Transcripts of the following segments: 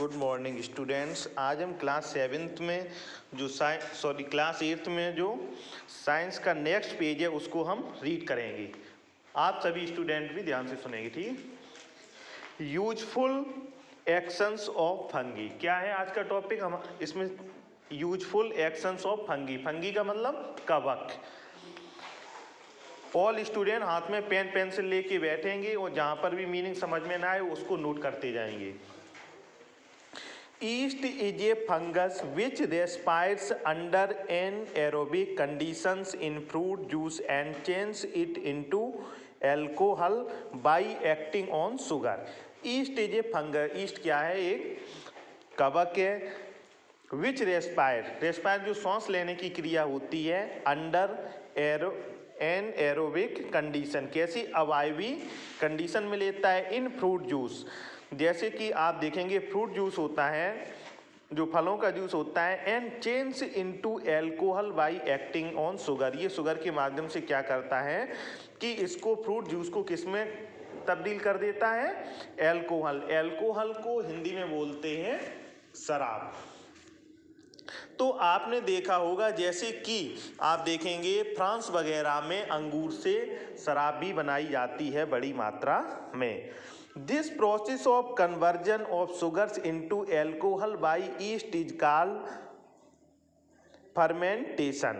Good morning students. आज हम class seventh में जो क्लास एट्थ में जो साइंस का नेक्स्ट पेज है उसको हम रीड करेंगे। आप सभी स्टूडेंट भी ध्यान से सुनेंगे, ठीक। यूजफुल एक्शंस ऑफ फंगी, क्या है आज का टॉपिक हम इसमें? Useful actions of fungi. Fungi का मतलब कवक। ऑल स्टूडेंट हाथ में पेन पेंसिल लेके बैठेंगे और जहाँ पर भी मीनिंग समझ में ना आए उसको नोट करते जाएंगे। Yeast is a fungus which respires under anaerobic conditions in fruit juice and changes it into alcohol by acting on sugar. Yeast is a fungus. Yeast क्या है? एक कवक है। Which respire जो सांस लेने की क्रिया होती है अंडर एनएरोबिक कंडीशन, कैसी? अवायवी कंडीशन में लेता है इन फ्रूट जूस। जैसे कि आप देखेंगे फ्रूट जूस होता है, जो फलों का जूस होता है, and change into alcohol bye acting on sugar. ये शुगर के माध्यम से क्या करता है कि इसको फ्रूट जूस को किस में तब्दील कर देता है? एल्कोहल। एल्कोहल को हिंदी में बोलते हैं शराब। तो आपने देखा होगा जैसे कि आप देखेंगे फ्रांस वगैरह में अंगूर से शराब भी बनाई जाती है बड़ी मात्रा में। This process of conversion of sugars into alcohol by yeast is called fermentation.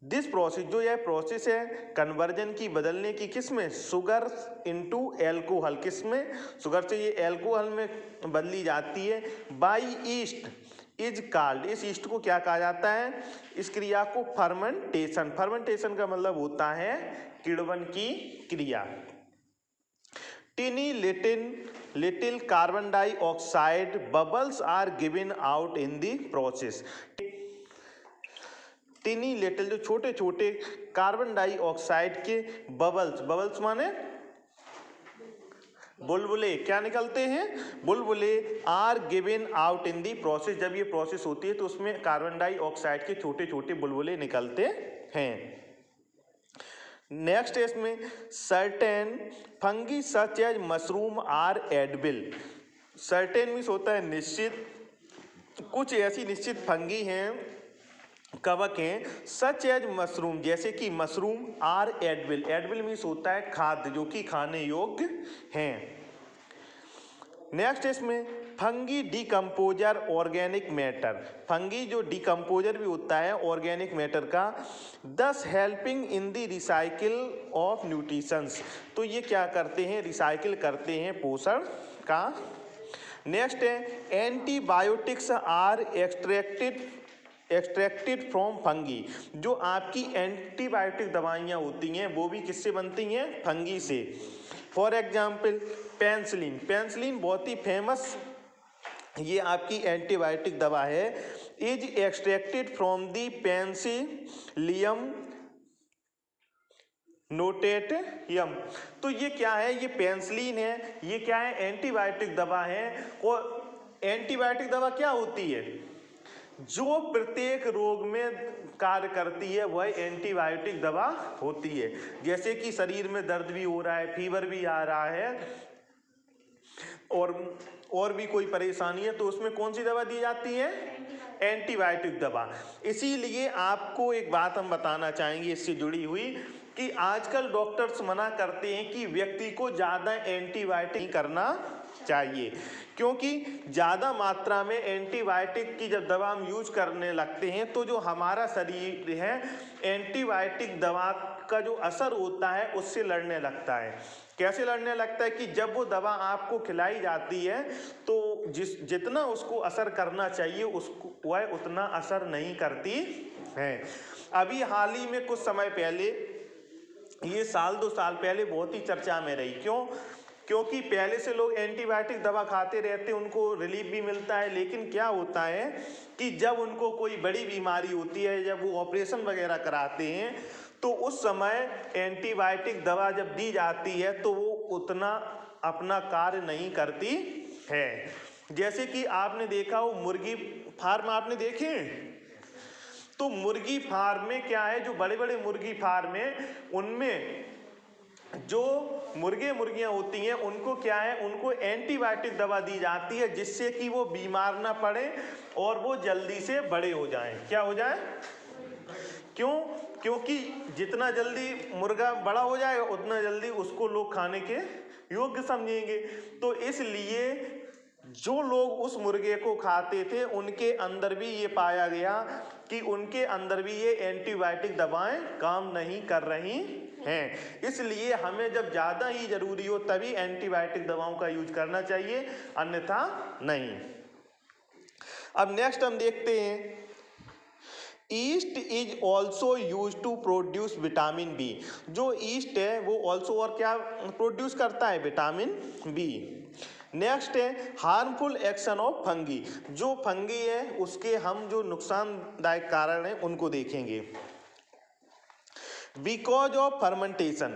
This process, जो यह प्रोसेस है कन्वर्जन की, बदलने की, किस में? Sugar into alcohol. किस में? शुगर से ये एल्कोहल में बदली जाती है। बाई ईस्ट इज कॉल्ड, इस ईस्ट को क्या कहा जाता है? इस क्रिया को फर्मेंटेशन। फर्मेंटेशन का मतलब होता है किण्वन की क्रिया। Tiny little carbon dioxide bubbles are given out in the process. Tiny little जो छोटे छोटे कार्बन डाइऑक्साइड के बबल्स माने बुलबुले, क्या निकलते हैं? बुलबुले are given out in the process. जब ये प्रोसेस होती है तो उसमें कार्बन डाइऑक्साइड के छोटे छोटे बुलबुले निकलते हैं। नेक्स्ट है इसमें certain fungi such as mushroom are edible. Certain means होता है निश्चित, कुछ ऐसी निश्चित फंगी हैं, कवक हैं, सच एज मशरूम, जैसे कि mushroom, are edible. Edible means होता है खाद्य, जो कि खाने योग्य हैं। नेक्स्ट इसमें fungi decomposer organic matter. Fungi जो डिकम्पोजर भी होता है ऑर्गेनिक मैटर का, दस helping in the recycle of nutritions. तो ये क्या करते हैं? रिसाइकिल करते हैं पोषण का। नेक्स्ट है antibiotics are extracted from fungi. जो आपकी एंटीबायोटिक दवाइयाँ होती हैं वो भी किससे बनती हैं? फंगी से। For example penicillin. पेंसिलिन बहुत ही फेमस ये आपकी एंटीबायोटिक दवा है। Is extracted from the penicillium notatum. तो ये क्या है? ये पेंसिलिन है। ये क्या है? एंटीबायोटिक दवा है। और एंटीबायोटिक दवा क्या होती है? जो प्रत्येक रोग में कार्य करती है वह एंटीबायोटिक दवा होती है। जैसे कि शरीर में दर्द भी हो रहा है, फीवर भी आ रहा है और भी कोई परेशानी है, तो उसमें कौन सी दवा दी जाती है? एंटीबायोटिक दवा। इसीलिए आपको एक बात हम बताना चाहेंगे इससे जुड़ी हुई, कि आजकल डॉक्टर्स मना करते हैं कि व्यक्ति को ज़्यादा एंटीबायोटिक करना चाहिए, क्योंकि ज़्यादा मात्रा में एंटीबायोटिक की जब दवा हम यूज करने लगते हैं तो जो हमारा शरीर है एंटीबायोटिक दवा का जो असर होता है उससे लड़ने लगता है। कैसे लड़ने लगता है? कि जब वो दवा आपको खिलाई जाती है तो जितना उसको असर करना चाहिए उसको वह उतना असर नहीं करती है। अभी हाल ही में कुछ समय पहले, ये साल 2 साल पहले बहुत ही चर्चा में रही। क्यों? क्योंकि पहले से लोग एंटीबायोटिक दवा खाते रहते, उनको रिलीफ भी मिलता है, लेकिन क्या होता है कि जब उनको कोई बड़ी बीमारी होती है, जब वो ऑपरेशन वगैरह कराते हैं, तो उस समय एंटीबायोटिक दवा जब दी जाती है तो वो उतना अपना कार्य नहीं करती है। जैसे कि आपने देखा हो मुर्गी फार्म आपने देखे, तो मुर्गी फार्म में क्या है, जो बड़े बड़े मुर्गी फार्म है उनमें जो मुर्गे मुर्गियां होती हैं उनको क्या है, उनको एंटीबायोटिक दवा दी जाती है जिससे कि वो बीमार ना पड़े और वो जल्दी से बड़े हो जाएं। क्या हो जाए? क्यों? क्योंकि जितना जल्दी मुर्गा बड़ा हो जाएगा उतना जल्दी उसको लोग खाने के योग्य समझेंगे। तो इसलिए जो लोग उस मुर्गे को खाते थे उनके अंदर भी ये पाया गया कि उनके अंदर भी ये एंटीबायोटिक दवाएं काम नहीं कर रही हैं। इसलिए हमें जब ज़्यादा ही ज़रूरी हो तभी एंटीबायोटिक दवाओं का यूज करना चाहिए, अन्यथा नहीं। अब नेक्स्ट हम देखते हैं, yeast is also use to produce vitamin B. जो ईस्ट है वो ऑल्सो और क्या प्रोड्यूस करता है? Vitamin B. नेक्स्ट है हार्मफुल एक्शन ऑफ फंगी। जो फंगी है उसके हम जो नुकसानदायक कारण हैं उनको देखेंगे। बिकॉज ऑफ फर्मेंटेशन,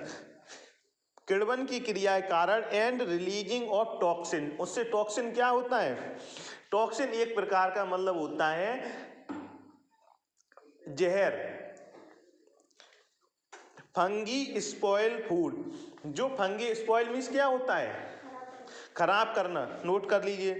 किण्वन की क्रिया के कारण, एंड रिलीजिंग ऑफ टॉक्सिन, उससे टॉक्सिन क्या होता है? टॉक्सिन एक प्रकार का मतलब होता है जहर। फंगी स्पॉइल फूड, जो फंगी स्पॉइल मीन्स क्या होता है? खराब करना, नोट कर लीजिए।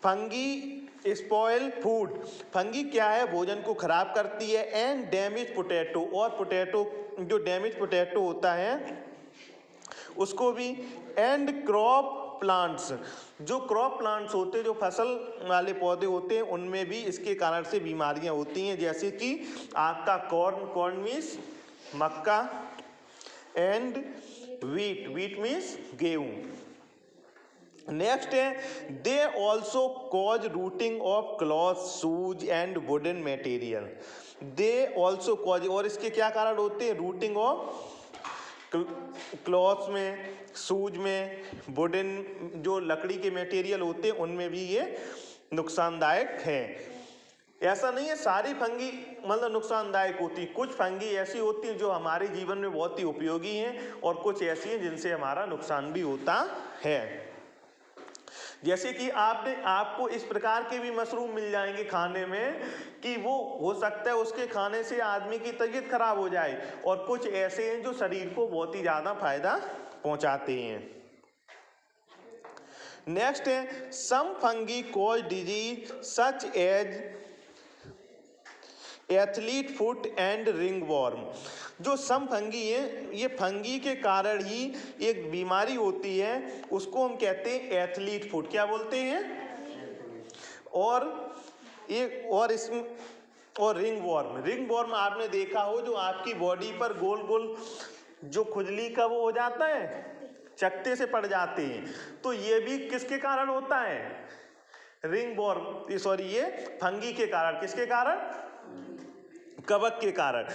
फंगी स्पॉइल फूड, फंगी क्या है? भोजन को खराब करती है। एंड डैमेज पोटैटो, और पोटैटो जो डैमेज पोटैटो होता है उसको भी। एंड क्रॉप प्लांट्स, जो क्रॉप प्लांट्स होते हैं, जो फसल वाले पौधे होते हैं, उनमें भी इसके कारण से बीमारियां होती हैं, जैसे कि आपका corn means Mecca, and wheat means गेहूं। नेक्स्ट है they also cause routing of cloth, shoes and wooden material. They also cause, और इसके क्या कारण होते हैं? रूटिंग ऑफ क्लॉथ्स में, शूज में, वुडन जो लकड़ी के मटेरियल होते हैं उनमें भी ये नुकसानदायक है। ऐसा नहीं है सारी फंगी मतलब नुकसानदायक होती, कुछ फंगी ऐसी होती हैं जो हमारे जीवन में बहुत ही उपयोगी हैं और कुछ ऐसी हैं जिनसे हमारा नुकसान भी होता है। जैसे कि आपको इस प्रकार के भी मशरूम मिल जाएंगे खाने में कि वो हो सकता है उसके खाने से आदमी की तबीयत खराब हो जाए, और कुछ ऐसे हैं जो शरीर को बहुत ही ज़्यादा फायदा पहुंचाते हैं। नेक्स्ट है some fungi cause disease such as athlete foot and ringworm. जो सम फंगी है, ये फंगी के कारण ही एक बीमारी होती है, उसको हम कहते हैं एथलीट फुट। क्या बोलते हैं? और इसमें और रिंगवॉर्म आपने देखा हो, जो आपकी बॉडी पर गोल गोल जो खुजली का वो हो जाता है, चकत्ते से पड़ जाते हैं, तो ये भी किसके कारण होता है? ये फंगी के कारण। किसके कारण? कवक के कारण।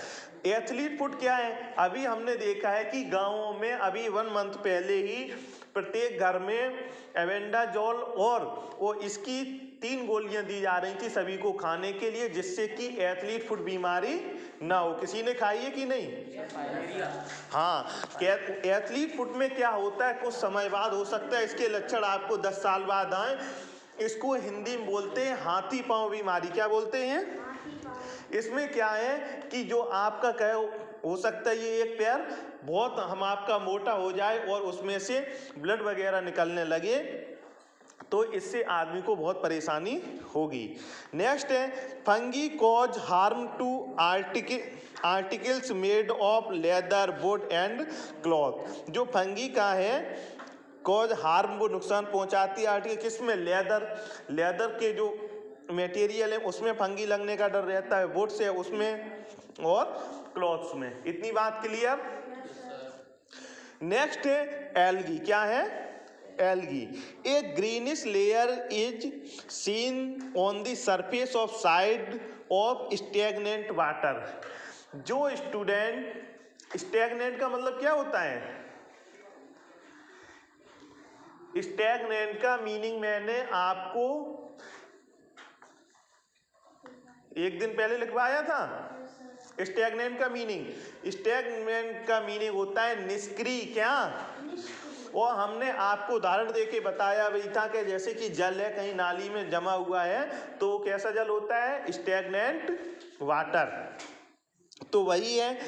एथलीट फुट क्या है? अभी हमने देखा है कि गांवों में अभी 1 मंथ पहले ही प्रत्येक घर में एवेंडाजोल और वो इसकी 3 गोलियां दी जा रही थी सभी को खाने के लिए, जिससे कि एथलीट फुट बीमारी ना हो। किसी ने खाई है कि नहीं? हाँ, एथलीट फुट में क्या होता है, कुछ समय बाद हो सकता है इसके लक्षण आपको 10 साल बाद आए। इसको हिंदी में बोलते हैं हाथी पांव बीमारी। क्या बोलते हैं? इसमें क्या है कि जो आपका क्या हो सकता है ये एक पैर बहुत हम आपका मोटा हो जाए और उसमें से ब्लड वगैरह निकलने लगे, तो इससे आदमी को बहुत परेशानी होगी। नेक्स्ट है fungi cause harm to articles made of leather, wood and cloth. जो फंगी का है कॉज हार्म, वो नुकसान पहुंचाती है आर्टिकल, किसमें? लेदर के जो मटेरियल है उसमें फंगी लगने का डर रहता है, वुड से उसमें, और क्लॉथ्स में। इतनी बात क्लियर? नेक्स्ट है एल्गी। क्या है? Algae. A greenish layer is seen on the surface of side of stagnant water. जो स्टैग्नेंट का मतलब क्या होता है? स्टैग्नेंट का मीनिंग मैंने आपको एक दिन पहले लिखवाया था। स्टैग्नेंट का मीनिंग होता है निष्क्रिय। क्या? और हमने आपको उदाहरण देके बताया भी था कि जैसे कि जल है कहीं नाली में जमा हुआ है तो कैसा जल होता है? Stagnant water. तो वही है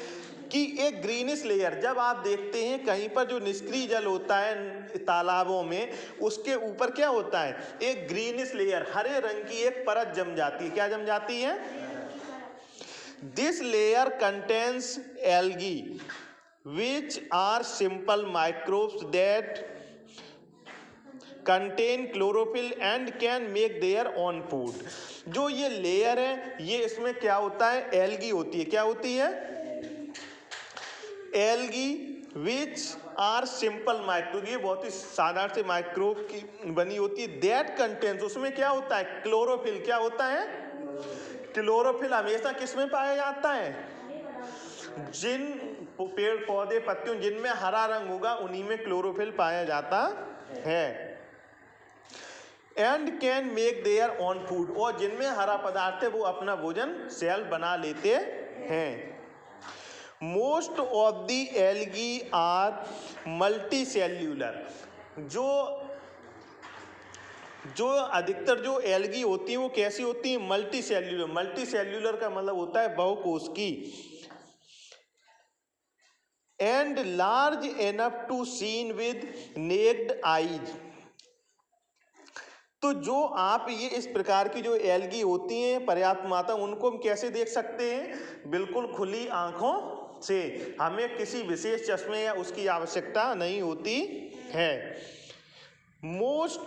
कि एक ग्रीनिश लेयर, जब आप देखते हैं कहीं पर जो निष्क्रिय जल होता है तालाबों में, उसके ऊपर क्या होता है, एक ग्रीनिश लेयर, हरे रंग की एक परत जम जाती है। क्या जम जाती है? This layer contains algae which are simple microbes that contain chlorophyll and can make their own food। जो ये लेयर है, ये इसमें क्या होता है, एल्गी होती है। क्या होती है? Algae which are simple microbes, ये बहुत ही साधारण से माइक्रोब की बनी होती है। that contains, उसमें क्या होता है, क्लोरोफिल। क्या होता है? क्लोरोफिल हमेशा किसमें पाया जाता है? जिन पेड़ पौधे पत्तियों जिनमें हरा रंग होगा उन्हीं में क्लोरोफिल पाया जाता है। And can make their own food, और जिनमें हरा पदार्थ है वो अपना भोजन सेल बना लेते हैं। Most of the algae are multi cellular, जो अधिकतर जो एल्गी होती है वो कैसी होती है? Multi cellular. मल्टी सेल्यूलर का मतलब होता है बहुकोशिकी। And large enough to seen with naked eyes, तो जो आप ये इस प्रकार की जो एल्गी होती हैं पर्याप्त मात्रा, उनको हम कैसे देख सकते हैं? बिल्कुल खुली आंखों से, हमें किसी विशेष चश्मे या उसकी आवश्यकता नहीं होती है। Most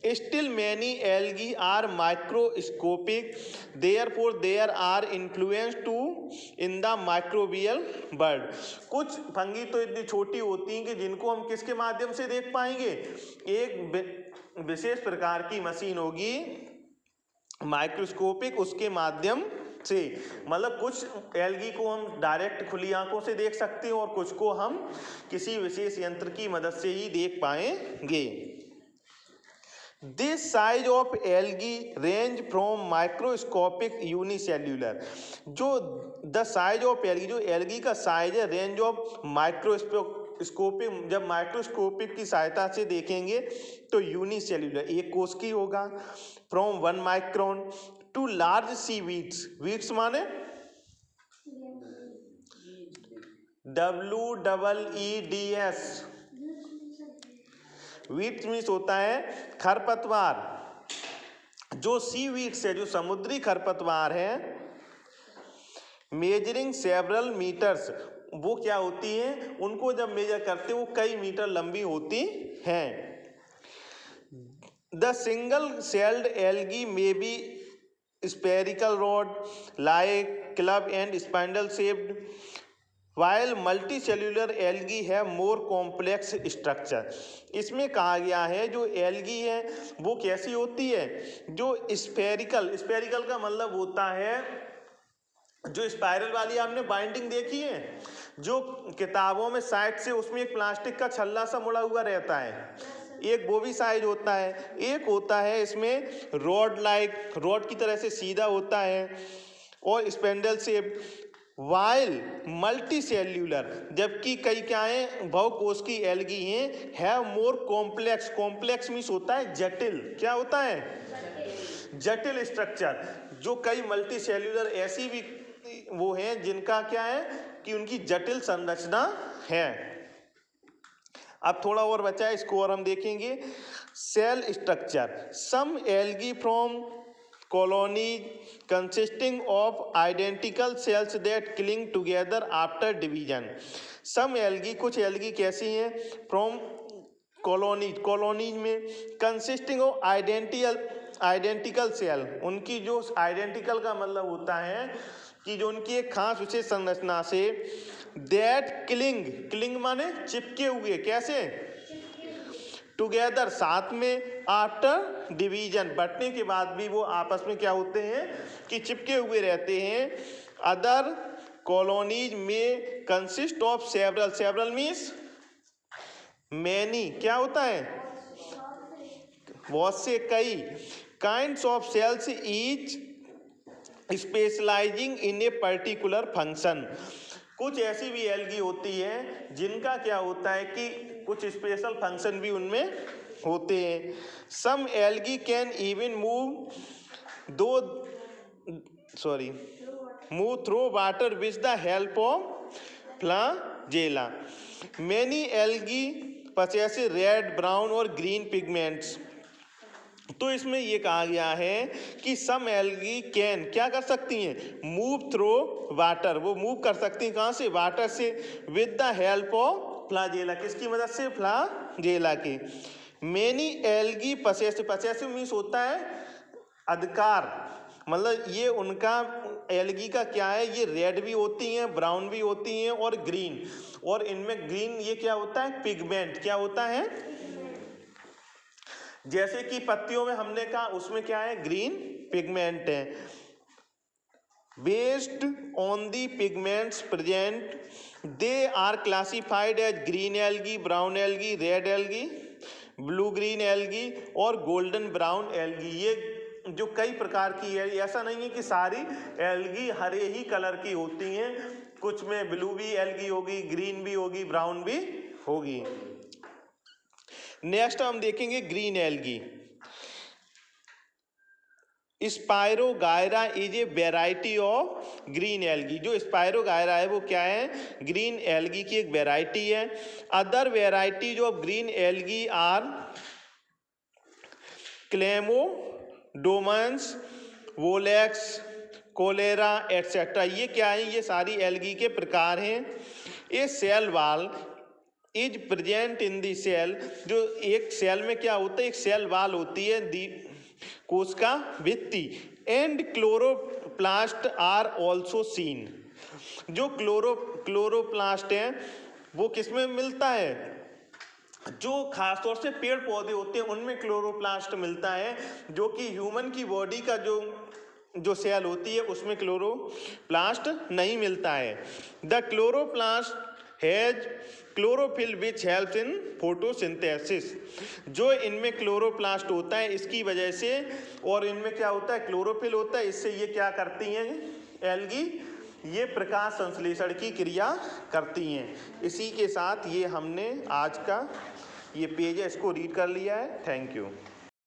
Still many algae are microscopic, therefore there are influence to in the microbial world। कुछ फंगी तो इतनी छोटी होती हैं कि जिनको हम किसके माध्यम से देख पाएंगे? एक विशेष प्रकार की मशीन होगी माइक्रोस्कोपिक, उसके माध्यम से, मतलब कुछ एल्गी को हम डायरेक्ट खुली आंखों से देख सकते हैं और कुछ को हम किसी विशेष यंत्र की मदद से ही देख पाएंगे। This size of algae range from microscopic unicellular, जो the size of algae, जो एल्गी का साइज है, रेंज ऑफ माइक्रोस्कोपिक, जब माइक्रोस्कोपिक की सहायता से देखेंगे तो यूनिसेल्यूलर, एक कोश की होगा, from 1 micron to large seaweeds. Weeds माने WEEDS, वीड्स मीन्स होता है खरपतवार। जो सी वीड्स है, जो समुद्री खरपतवार है, मेजरिंग सेवरल मीटर्स, वो क्या होती हैं, उनको जब मेजर करते वो कई मीटर लंबी होती हैं। The single celled algae may be spherical rod like club and spindle shaped, while multi cellular algae है मोर कॉम्प्लेक्स स्ट्रक्चर। इसमें कहा गया है जो एल्गी है वो कैसी होती है, जो स्पेरिकल, स्पेरिकल का मतलब होता है जो स्पाइरल वाली आपने बाइंडिंग देखी है, जो किताबों में साइड से उसमें एक प्लास्टिक का छल्ला सा मुड़ा हुआ रहता है, एक वो भी साइज होता है। एक होता है इसमें रॉड लाइक, रॉड की तरह से सीधा होता है और spindle shape, while multi cellular, जबकि कई क्या है, बहुकोश की एल्गी हैं, have more complex, complex means होता है जटिल। क्या होता है? जटिल स्ट्रक्चर। जो कई मल्टी सेल्यूलर ऐसी भी वो हैं जिनका क्या है कि उनकी जटिल संरचना है। अब थोड़ा और बचा है, इसको और हम देखेंगे। Cell structure, some algae from colonies consisting of identical cells that cling together after division। some algae, कुछ एल्गी कैसी हैं, from colonies, colonies में consisting of identical cell, उनकी जो identical का मतलब होता है कि जो उनकी एक खास विशेष संरचना से, that cling माने चिपके हुए, कैसे? टुगेदर, साथ में, आफ्टर डिवीजन, बंटने के बाद भी वो आपस में क्या होते हैं कि चिपके हुए रहते हैं। अदर कॉलोनीज में consist of several, several means many, क्या होता है? बहुत से, कई, kinds of cells each specialising in a particular function. कुछ ऐसी भी एल्गी होती है जिनका क्या होता है कि कुछ स्पेशल फंक्शन भी उनमें होते हैं। Some algae can even move, दो sorry, move through water with the help of flagella. Many algae possess red, brown और ग्रीन पिगमेंट्स। तो इसमें ये कहा गया है कि सम एल्गी कैन क्या कर सकती हैं, मूव थ्रू वाटर, वो मूव कर सकती हैं कहाँ से, वाटर से, with the help of flagella, किसकी मदद से, फ्लैजेला की। मेनी एल्गी पसेसिव मीन्स होता है अधिकार, मतलब ये उनका एल्गी का क्या है, ये रेड भी होती हैं, ब्राउन भी होती हैं और ग्रीन, और इनमें ग्रीन ये क्या होता है, पिगमेंट, क्या होता है, जैसे कि पत्तियों में हमने कहा उसमें क्या है, ग्रीन पिगमेंट है। Based on the pigments present they are classified as green algae, brown algae, red algae, blue green algae और गोल्डन ब्राउन एल्गी। ये जो कई प्रकार की है, ऐसा नहीं है कि सारी एल्गी हरे ही कलर की होती हैं, कुछ में ब्लू भी एल्गी होगी, ग्रीन भी होगी, ब्राउन भी होगी। नेक्स्ट हम देखेंगे green algae. Spirogyra is a variety of green algae. जो स्पायरोगायरा है वो क्या है, ग्रीन एल्गी की एक वेराइटी है। Other varieties of green algae are chlamydomonas, volvox, chlorella etcetera. ये क्या है, ये सारी एल्गी के प्रकार हैं। ये cell wall is present in the cell. जो एक सेल में क्या होता है, एक सेल वाल होती है दी कोशिका भित्ति, and chloroplast are also seen. जो क्लोरोप्लास्ट है वो किसमें मिलता है, जो खासतौर से पेड़ पौधे होते हैं उनमें क्लोरोप्लास्ट मिलता है, जो कि ह्यूमन की बॉडी का जो सेल होती है उसमें क्लोरोप्लास्ट नहीं मिलता है। The chloroplast has chlorophyll which helps in photosynthesis. जो इनमें क्लोरोप्लास्ट होता है इसकी वजह से, और इनमें क्या होता है, क्लोरोफिल होता है, इससे ये क्या करती हैं एल्गी, ये प्रकाश संश्लेषण की क्रिया करती हैं। इसी के साथ ये हमने आज का ये पेज है इसको रीड कर लिया है। Thank you.